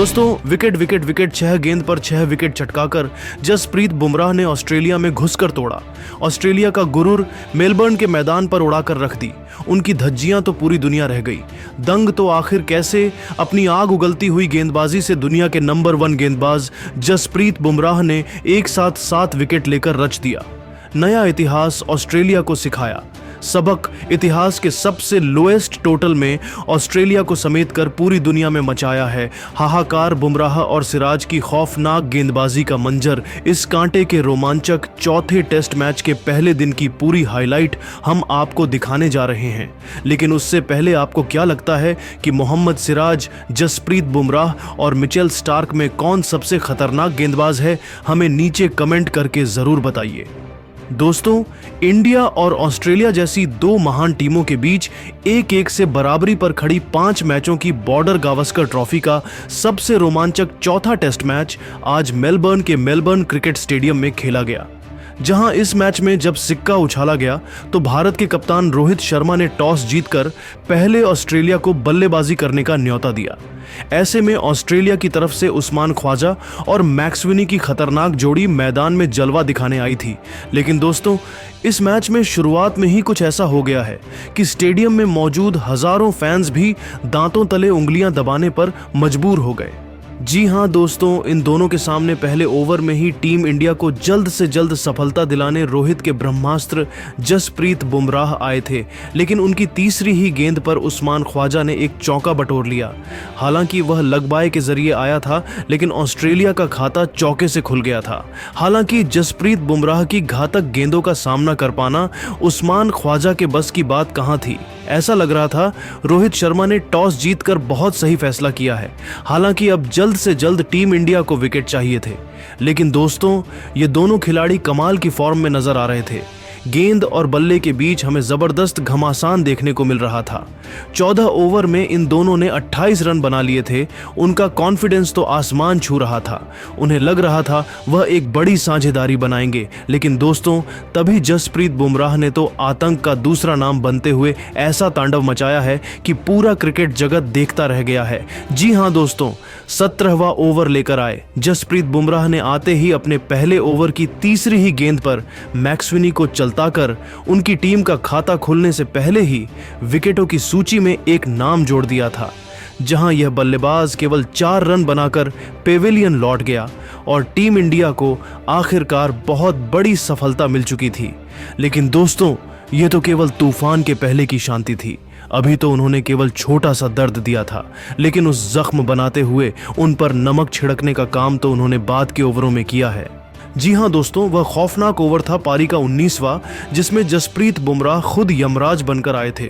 दोस्तों wicket wicket wicket 6 गेंद पर 6 विकेट चटकाकर जसप्रीत बुमराह ने ऑस्ट्रेलिया में घुसकर तोड़ा। ऑस्ट्रेलिया का गुरूर मेलबर्न के मैदान पर उड़ाकर रख दी। उनकी धज्जियां तो पूरी दुनिया रह गई दंग। तो आखिर कैसे अपनी आग उगलती हुई गेंदबाजी से दुनिया के नंबर 1 गेंदबाज जसप्रीत बुमराह ने एक साथ 7 विकेट लेकर रच दिया। नया इतिहास ऑस्ट्रेलिया को सिखाया। सबक इतिहास के सबसे लोएस्ट टोटल में ऑस्ट्रेलिया को समेट कर पूरी दुनिया में मचाया है हाहाकार। बुमराह और सिराज की खौफनाक गेंदबाजी का मंजर, इस कांटे के रोमांचक चौथे टेस्ट मैच के पहले दिन की पूरी हाईलाइट हम आपको दिखाने जा रहे हैं। लेकिन उससे पहले आपको क्या लगता है कि मोहम्मद सिराज, जसप्रीत बुमराह और मिचेल स्टार्क में कौन सबसे खतरनाक गेंदबाज है? हमें नीचे कमेंट करके जरूर बताइए। दोस्तों, इंडिया और ऑस्ट्रेलिया जैसी 2 महान टीमों के बीच 1-1 से बराबरी पर खड़ी 5 मैचों की बॉर्डर गावस्कर ट्रॉफी का सबसे रोमांचक चौथा टेस्ट मैच आज मेलबर्न के मेलबर्न क्रिकेट स्टेडियम में खेला गया। जहां इस मैच में जब सिक्का उछाला गया तो भारत के कप्तान रोहित शर्मा ने टॉस जीतकर पहले ऑस्ट्रेलिया को बल्लेबाजी करने का न्योता दिया। ऐसे में ऑस्ट्रेलिया की तरफ से उस्मान ख्वाजा और मैक्सवेनी की खतरनाक जोड़ी मैदान में जलवा दिखाने आई थी। लेकिन दोस्तों, इस मैच में शुरुआत में ही कुछ ऐसा हो गया है कि स्टेडियम में मौजूद हजारों फैंस भी दांतों तले उंगलियां दबाने पर मजबूर हो गए। जी हां दोस्तों, इन दोनों के सामने पहले ओवर में ही टीम इंडिया को जल्द से जल्द सफलता दिलाने रोहित के ब्रह्मास्त्र जसप्रीत बुमराह आए थे। लेकिन उनकी तीसरी ही गेंद पर उस्मान ख्वाजा ने एक चौका बटोर लिया। हालांकि वह लगबाय के जरिए आया था, लेकिन ऑस्ट्रेलिया का खाता चौके से खुल गया था। हालांकि जसप्रीत बुमराह की घातक गेंदों का सामना कर पाना उस्मान ख्वाजा के बस की बात कहां थी। ऐसा लग रहा था रोहित शर्मा ने टॉस जीतकर बहुत सही फैसला किया है। हालांकि अब जल्द से जल्द टीम इंडिया को विकेट चाहिए थे। लेकिन दोस्तों, ये दोनों खिलाड़ी कमाल की फॉर्म में नजर आ रहे थे। गेंद और बल्ले के बीच हमें जबरदस्त घमासान देखने को मिल रहा था। 14 ओवर में इन दोनों ने 28 रन बना लिए थे। उनका कॉन्फिडेंस तो आसमान छू रहा था। उन्हें लग रहा था वह एक बड़ी साझेदारी बनाएंगे। लेकिन दोस्तों, तभी जसप्रीत बुमराह ने तो आतंक का दूसरा नाम बनते हुए ऐसा तांडव मचाया है कि पूरा क्रिकेट जगत देखता रह गया है। जी हां दोस्तों, 17वां ओवर लेकर आए जसप्रीत बुमराह ने आते ही अपने पहले ओवर की तीसरी ही गेंद पर मैक्सवेनी को कर उनकी टीम का खाता खुलने से पहले ही विकेटों की सूची में एक नाम जोड़ दिया था। जहां यह बल्लेबाज केवल 4 रन बनाकर पेविलियन लौट गया और टीम इंडिया को आखिरकार बहुत बड़ी सफलता मिल चुकी थी। लेकिन दोस्तों, यह तो केवल तूफान के पहले की शांति थी। अभी तो उन्होंने केवल छोटा सा दर्द दिया था, लेकिन उस जख्म बनाते हुए उन पर नमक छिड़कने का काम तो उन्होंने बाद के ओवरों में किया है। जी हां दोस्तों, वह खौफनाक ओवर था पारी का 19वां, जिसमें जसप्रीत बुमराह खुद यमराज बनकर आए थे।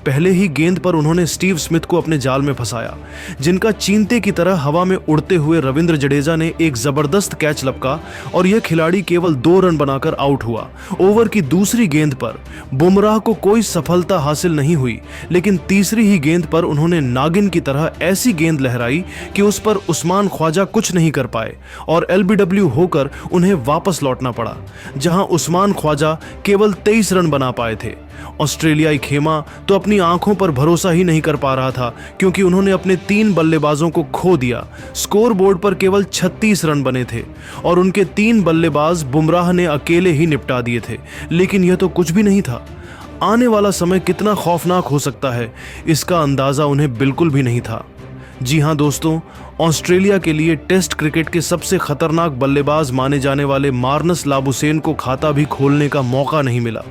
पहले ही गेंद पर उन्होंने स्टीव स्मिथ को अपने जाल में फंसाया, जिनका चींटे की तरह हवा में उड़ते हुए रविंद्र जडेजा ने एक जबरदस्त कैच लपका और यह खिलाड़ी केवल 2 रन बनाकर आउट हुआ। ओवर की दूसरी गेंद पर बुमराह को कोई सफलता हासिल नहीं हुई, लेकिन तीसरी ही गेंद पर उन्होंने नागिन की तरह ऐसी गेंद लहराई कि उस पर उस्मान ख्वाजा कुछ नहीं कर पाए और LBW होकर उन्हें वापस लौटना पड़ा, जहां उस्मान ख्वाजा केवल 23 रन बना पाए थे। ऑस्ट्रेलियाई खेमा तो अपनी आंखों पर भरोसा ही नहीं कर पा रहा था, क्योंकि उन्होंने अपने 3 बल्लेबाजों को खो दिया। स्कोर बोर्ड पर केवल 36 रन बने थे और उनके 3 बल्लेबाज बुमराह ने अकेले ही निपटा दिए थे। लेकिन यह तो कुछ भी नहीं था। आने वाला समय कितना खौफनाक हो सकता है, इसका अंदाजा उन्हें बिल्कुल भी नहीं था। जी हां दोस्तों, ऑस्ट्रेलिया के लिए टेस्ट क्रिकेट के सबसे खतरनाक बल्लेबाज माने जाने वाले मार्नस लाबुशेन को खाता भी खोलने का मौका नहीं मिला।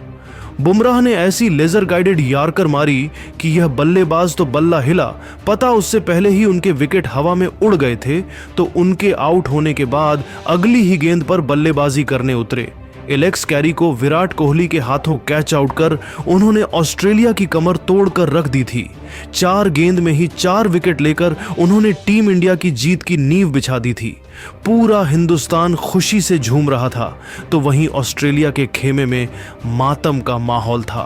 बुमराह ने ऐसी लेजर गाइडेड यार्कर मारी कि यह बल्लेबाज तो बल्ला हिला, पता उससे पहले ही उनके विकेट हवा में उड़ गए थे। तो उनके आउट होने के बाद अगली ही गेंद पर बल्लेबाजी करने उतरे। एलेक्स कैरी को विराट कोहली के हाथों कैच आउट कर उन्होंने ऑस्ट्रेलिया की कमर तोड़कर रख दी थी। 4 गेंद में ही 4 विकेट लेकर उन्होंने टीम इंडिया की जीत की नींव बिछा दी थी। पूरा हिंदुस्तान खुशी से झूम रहा था, तो वहीं ऑस्ट्रेलिया के खेमे में मातम का माहौल था,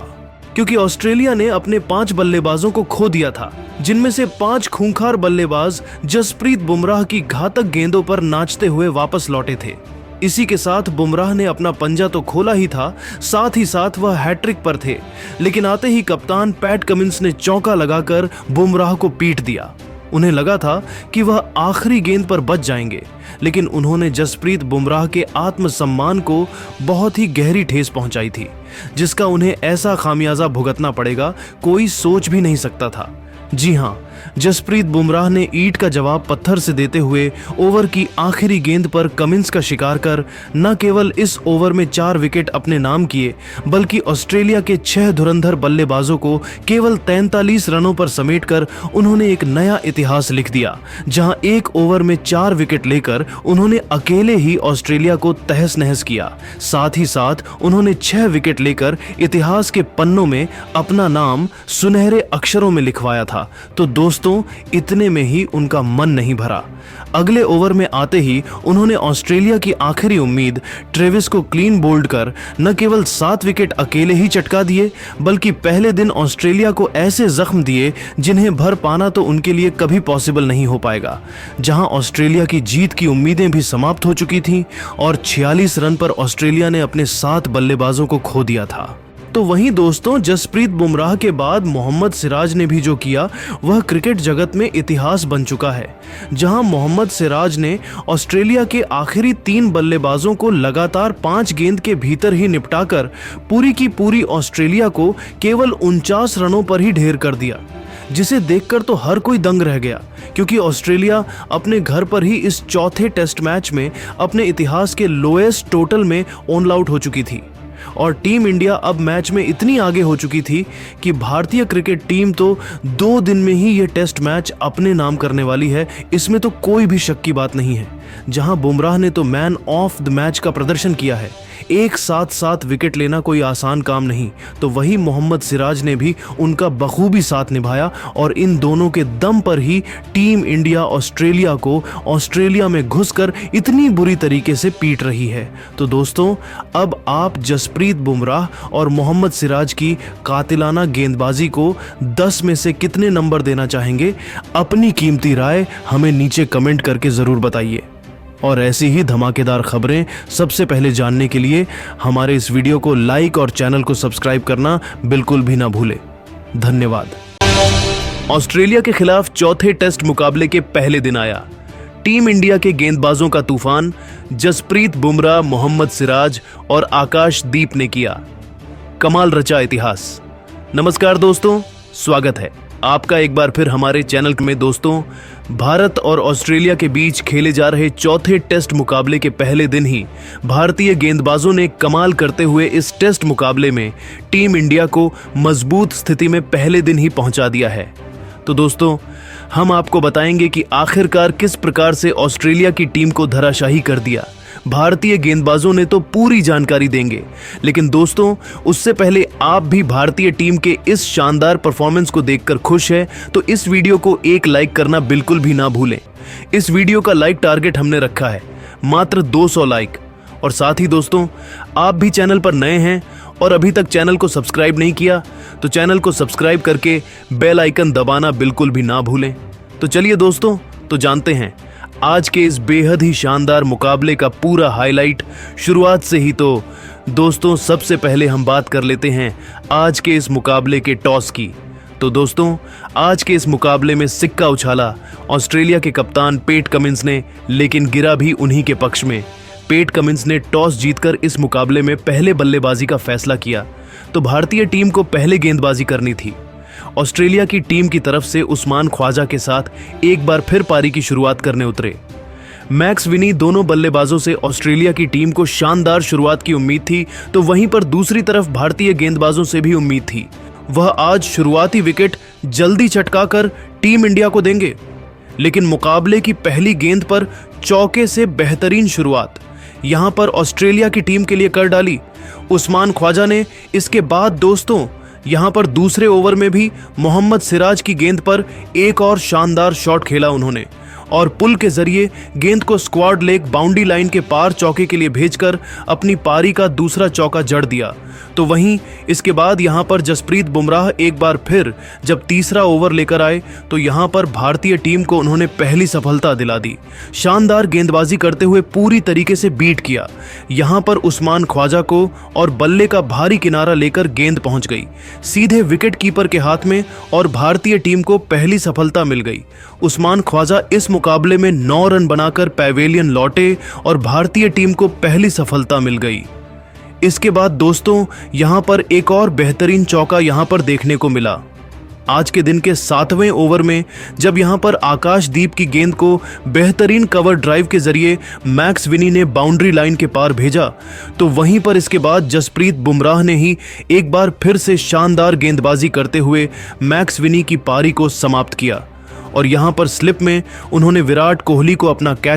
क्योंकि ऑस्ट्रेलिया ने अपने 5 बल्लेबाजों को खो दिया था, जिनमें से 5 खूंखार बल्लेबाज जसप्रीत बुमराह की घातक गेंदों पर नाचते हुए वापस लौटे थे। इसी के साथ बुमराह ने अपना पंजा तो खोला ही था, साथ ही साथ वह हैट्रिक पर थे। लेकिन आते ही कप्तान पैट कमिंस ने चौका लगाकर बुमराह को पीट दिया। उन्हें लगा था कि वह आखिरी गेंद पर बच जाएंगे, लेकिन उन्होंने जसप्रीत बुमराह के आत्मसम्मान को बहुत ही गहरी ठेस पहुंचाई थी, जिसका उन्हें ऐसा खामियाजा भुगतना पड़ेगा कोई सोच भी नहीं सकता था। जी हां, जसप्रीत बुमराह ने ईंट का जवाब पत्थर से देते हुए ओवर की आखिरी गेंद पर कमिंस का शिकार कर न केवल इस ओवर में 4 विकेट अपने नाम किए, बल्कि ऑस्ट्रेलिया के 6 धुरंधर बल्लेबाजों को केवल 43 रनों पर समेटकर उन्होंने एक नया इतिहास लिख दिया, जहां एक ओवर में 4 विकेट लेकर उन्होंने अकेले ही ऑस्ट्रेलिया को तहस नहस किया। साथ ही साथ उन्होंने 6 विकेट लेकर इतिहास के पन्नों में अपना नाम सुनहरे अक्षरों में लिखवाया था। तो दोस्तों, इतने में ही उनका मन नहीं भरा। अगले ओवर में आते ही उन्होंने ऑस्ट्रेलिया की आखिरी उम्मीद ट्रेविस को क्लीन बोल्ड कर न केवल 7 विकेट अकेले ही चटका दिए, बल्कि पहले दिन ऑस्ट्रेलिया को ऐसे जख्म दिए जिन्हें भर पाना तो उनके लिए कभी पॉसिबल नहीं हो पाएगा। जहां ऑस्ट्रेलिया की जीत की उम्मीदें भी समाप्त हो चुकी थीं और 46 रन पर ऑस्ट्रेलिया ने अपने 7 बल्लेबाजों को खो दिया था। तो वहीं दोस्तों, जसप्रीत बुमराह के बाद मोहम्मद सिराज ने भी जो किया वह क्रिकेट जगत में इतिहास बन चुका है, जहां मोहम्मद सिराज ने ऑस्ट्रेलिया के आखिरी 3 बल्लेबाजों को लगातार 5 गेंद के भीतर ही निपटाकर पूरी की पूरी ऑस्ट्रेलिया को केवल 49 रनों पर ही ढेर कर दिया, जिसे देखकर तो हर कोई दंग रह गया, क्योंकि ऑस्ट्रेलिया अपने घर पर ही इस चौथे टेस्ट मैच में अपने इतिहास के लोएस्ट टोटल में ऑन आउट हो चुकी थी। और टीम इंडिया अब मैच में इतनी आगे हो चुकी थी कि भारतीय क्रिकेट टीम तो 2 दिन में ही ये टेस्ट मैच अपने नाम करने वाली है, इसमें तो कोई भी शक की बात नहीं है। जहां बुमराह ने तो मैन ऑफ द मैच का प्रदर्शन किया है, एक साथ 7 विकेट लेना कोई आसान काम नहीं, तो वही मोहम्मद सिराज ने भी उनका बखूबी साथ निभाया और इन दोनों के दम पर ही टीम इंडिया ऑस्ट्रेलिया को ऑस्ट्रेलिया में घुसकर इतनी बुरी तरीके से पीट रही है। तो दोस्तों, अब आप जसप्रीत बुमराह और मोहम्मद सिराज की कातिलाना गेंदबाजी को 10 में से कितने नंबर देना चाहेंगे? अपनी कीमती राय हमें नीचे कमेंट करके जरूर बताइए। और ऐसी ही धमाकेदार खबरें सबसे पहले जानने के लिए हमारे इस वीडियो को लाइक और चैनल को सब्सक्राइब करना बिल्कुल भी ना भूलें। धन्यवाद। ऑस्ट्रेलिया के खिलाफ चौथे टेस्ट मुकाबले के पहले दिन आया। टीम इंडिया के गेंदबाजों का तूफान जसप्रीत बुमराह, मोहम्मद सिराज और आकाशदीप ने किया कमाल रचा इतिहास। नमस्कार दोस्तों, स्वागत है आपका एक बार फिर हमारे चैनल में। दोस्तों, भारत और ऑस्ट्रेलिया के बीच खेले जा रहे चौथे टेस्ट मुकाबले के पहले दिन ही भारतीय गेंदबाजों ने कमाल करते हुए इस टेस्ट मुकाबले में टीम इंडिया को मजबूत स्थिति में पहले दिन ही पहुंचा दिया है। तो दोस्तों, हम आपको बताएंगे कि आखिरकार किस प्रकार से ऑस्ट्रेलिया की टीम को धराशाही कर दिया भारतीय गेंदबाजों ने, तो पूरी जानकारी देंगे। लेकिन दोस्तों, उससे पहले आप भी भारतीय टीम के इस शानदार परफॉर्मेंस को देखकर खुश हैं तो इस वीडियो को एक लाइक करना बिल्कुल भी ना भूलें। इस वीडियो का लाइक टारगेट हमने रखा है मात्र 200 लाइक। और साथ ही दोस्तों, आप भी चैनल पर नए हैं और अभी तक चैनल को सब्सक्राइब नहीं किया तो चैनल को सब्सक्राइब करके बेल आइकन दबाना बिल्कुल भी ना भूलें। तो चलिए दोस्तों, तो जानते हैं आज के इस बेहद ही शानदार मुकाबले का पूरा हाईलाइट। शुरुआत से ही तो दोस्तों, सबसे पहले हम बात कर लेते हैं आज के इस मुकाबले के टॉस की। तो दोस्तों, आज के इस मुकाबले में सिक्का उछाला ऑस्ट्रेलिया के कप्तान पेट कमिंस ने, लेकिन गिरा भी उन्हीं के पक्ष में। पेट कमिंस ने टॉस जीतकर इस मुकाबले में पहले बल्लेबाजी का फैसला किया, तो भारतीय टीम को पहले गेंदबाजी करनी थी। ऑस्ट्रेलिया की टीम की तरफ से उस्मान ख्वाजा के साथ एक बार फिर पारी की शुरुआत करने उतरे। मैक्स विनी दोनों बल्लेबाजों से ऑस्ट्रेलिया की टीम को शानदार शुरुआत की उम्मीद थी, तो वहीं पर दूसरी तरफ भारतीय गेंदबाजों से भी उम्मीद थी वह आज शुरुआती विकेट जल्दी चटकाकर टीम इंडिया को देंगे। लेकिन मुकाबले की पहली गेंद पर चौके से बेहतरीन शुरुआत यहां पर ऑस्ट्रेलिया की टीम के लिए कर डाली उस्मान ख्वाजा ने। इसके बाद दोस्तों, यहां पर दूसरे ओवर में भी मोहम्मद सिराज की गेंद पर एक और शानदार शॉट खेला उन्होंने और पुल के जरिए गेंद को स्क्वाड लेग बाउंड्री लाइन के पार चौके के लिए भेजकर अपनी पारी का दूसरा चौका जड़ दिया। तो वहीं इसके बाद यहां पर जसप्रीत बुमराह एक बार फिर जब तीसरा ओवर लेकर आए तो यहां पर भारतीय टीम को उन्होंने पहली सफलता दिला दी। शानदार गेंदबाजी करते हुए पूरी तरीके से बीट किया। यहां पर उस्मान ख्वाजा को और बल्ले का भारी किनारा लेकर गेंद पहुंच गई सीधे विकेट कीपर के हाथ में और भारतीय टीम को पहली सफलता मिल गई। उस्मान ख्वाजा इस मुकाबले में 9 रन बनाकर पैवेलियन लौटे और भारतीय टीम को पहली सफलता मिल गई। इसके बाद दोस्तों यहां पर एक और बेहतरीन चौका यहां पर देखने को मिला। आज के दिन के 7वें ओवर में जब यहां पर आकाशदीप की गेंद को बेहतरीन कवर ड्राइव के जरिए मैक्स विनी ने बाउंड्री लाइन के पार भेजा तो वहीं पर इसके बाद जसप्रीत बुमराह ने ही एक बार फिर से शानदार गेंदबाजी करते हुए मैक्स विनी की पारी को समाप्त किया और यहां पर स्लिप में उन्होंने विराट कोहली को अपना कैच